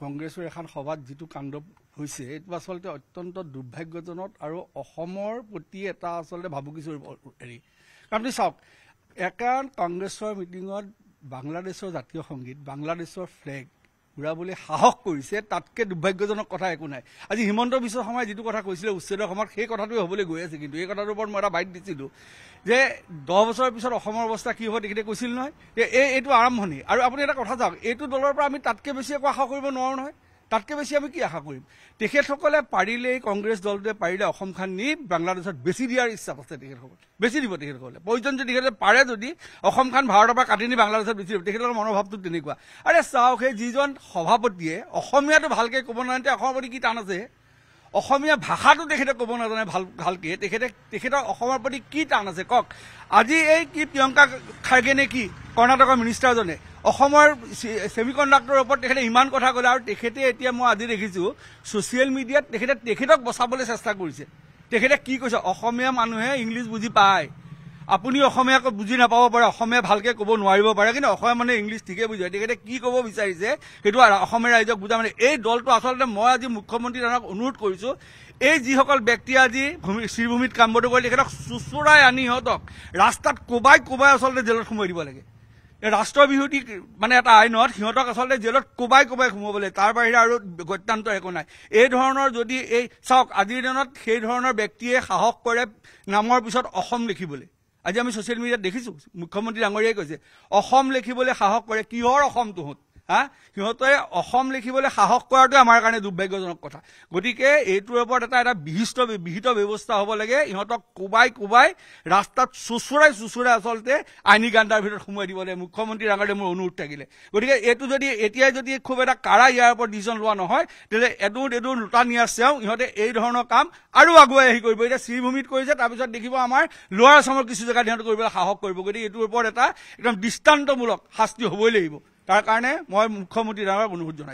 কংগ্ৰেছৰ এখন সভাত যিটো কাণ্ড হৈছে এইটো আচলতে অত্যন্ত দুৰ্ভাগ্যজনক আৰু অসমৰ প্ৰতি এটা আচলতে ভাবুকিৰ হেৰি। কাৰণ আপুনি চাওক, একান কংগ্ৰেছৰ মিটিঙত বাংলাদেশৰ জাতীয় সংগীত, বাংলাদেশৰ ফ্লেগ উৰাবলৈ সাহস কৰিছে, তাতকৈ দুৰ্ভাগ্যজনক কথা একো নাই। আজি হিমন্ত বিশ্ব শৰ্মাই যিটো কথা কৈছিলে উচ্ছেদৰ সময়ত, সেই কথাটোৱে হ'বলৈ গৈ আছে। কিন্তু এই কথাটোৰ ওপৰত মই এটা বাইট দিছিলোঁ যে 10 বছৰৰ পিছত অসমৰ অৱস্থা কি হ'ব তেখেতে কৈছিল নহয়, যে এইটো আৰম্ভণি। আৰু আপুনি এটা কথা চাওক, এইটো দলৰ পৰা আমি তাতকৈ বেছি একো আশা কৰিব নোৱাৰোঁ নহয়। তাতকৈ বেছি আমি কি আশা কৰিম? তেখেতসকলে পাৰিলেই, কংগ্ৰেছ দলটোৱে পাৰিলে অসমখন নি বাংলাদেশত বেছি দিয়াৰ ইচ্ছা আছে তেখেতসকলে, বেছি দিব তেখেতসকলে। প্ৰয়োজন যদি তেখেতে পাৰে, যদি অসমখন ভাৰতৰ পৰা কাটি নি বাংলাদেশত বেছি দিব, তেখেতৰ মনোভাৱটো তেনেকুৱা। আৰে চাওক, সেই যিজন সভাপতিয়ে অসমীয়াটো ভালকৈ ক'ব নাজানে, অসমৰ প্ৰতি কি টান আছে? অসমীয়া ভাষাটো তেখেতে ক'ব নাজানে ভালকৈ, তেখেতৰ অসমৰ প্ৰতি কি টান আছে কওক? আজি এই কি প্ৰিয়ংকা খাৰ্গে নে কি কৰ্ণাটকৰ মিনিষ্টাৰজনে অসমৰ ছেমিকণ্ডাক্টৰৰ ওপৰত তেখেতে ইমান কথা ক'লে, আৰু তেখেতে এতিয়া মই আজি দেখিছোঁ ছ'চিয়েল মিডিয়াত তেখেতক বচাবলৈ চেষ্টা কৰিছে। তেখেতে কি কৈছে? অসমীয়া মানুহে ইংলিছ বুজি পায়, আপুনি অসমীয়া বুজি নাপাব পাৰে, অসমীয়া ভালকৈ ক'ব নোৱাৰিব পাৰে, কিন্তু অসমীয়া মানুহে ইংলিছ ঠিকেই বুজি পায়। তেখেতে কি ক'ব বিচাৰিছে সেইটো অসমীয়া ৰাইজক বুজা মানে এই দলটো আচলতে মই আজি মুখ্যমন্ত্ৰী ডাঙৰক অনুৰোধ কৰিছোঁ, এই যিসকল ব্যক্তি আজি শ্ৰীভূমিত কামবৰ্ড কৰে, তেখেতক চুচুৰাই আনি সিহঁতক ৰাস্তাত কোবাই আচলতে জেলত সোমাই দিব লাগে। ৰাষ্ট্ৰ বিৰোধী মানে এটা আইনত সিহঁতক আচলতে জেলত কোবাই সোমাবলৈ, তাৰ বাহিৰে আৰু গত্যান্ত একো নাই। এই ধৰণৰ যদি এই চাওক, আজিৰ দিনত সেই ধৰণৰ ব্যক্তিয়ে সাহস কৰে নামৰ পিছত অসম লিখিবলৈ। আজি আমি ছ'চিয়েল মিডিয়াত দেখিছোঁ, মুখ্যমন্ত্ৰী ডাঙৰীয়াই কৈছে অসম লিখিবলৈ সাহস কৰে। কিহৰ অসম তোহঁত? সিহঁতে অসম লিখিবলৈ সাহস কৰাটোৱে আমাৰ কাৰণে দুৰ্ভাগ্যজনক কথা। গতিকে এইটোৰ ওপৰত এটা বিহিত ব্যৱস্থা হ'ব লাগে। ইহঁতক কোবাই ৰাস্তাত চুচুৰাই আচলতে আইনী গাণ্ডাৰ ভিতৰত সোমোৱাই দিব লাগে। মুখ্যমন্ত্ৰী ডাঙৰীয়াই মোৰ অনুৰোধ থাকিলে। গতিকে এইটো যদি এতিয়াই যদি খুব এটা কাৰা ইয়াৰ ওপৰত ডিচিশ্যন লোৱা নহয়, তেতিয়াহ'লে এদুৰ লোটা নিয়া চেও ইহঁতে এই ধৰণৰ কাম আৰু আগুৱাই আহি কৰিব। এতিয়া শ্ৰীভূমিত কৰিছে, তাৰপিছত দেখিব আমাৰ লোৱাৰ আছামৰ কিছু জেগাত সিহঁতে কৰিবলৈ সাহস কৰিব। গতিকে এইটোৰ ওপৰত এটা একদম দৃষ্টান্তমূলক শাস্তি হ'বই লাগিব। তাৰ কাৰণে মই মুখ্যমন্ত্ৰী ডাঙৰীয়াক অনুৰোধ জনাইছোঁ।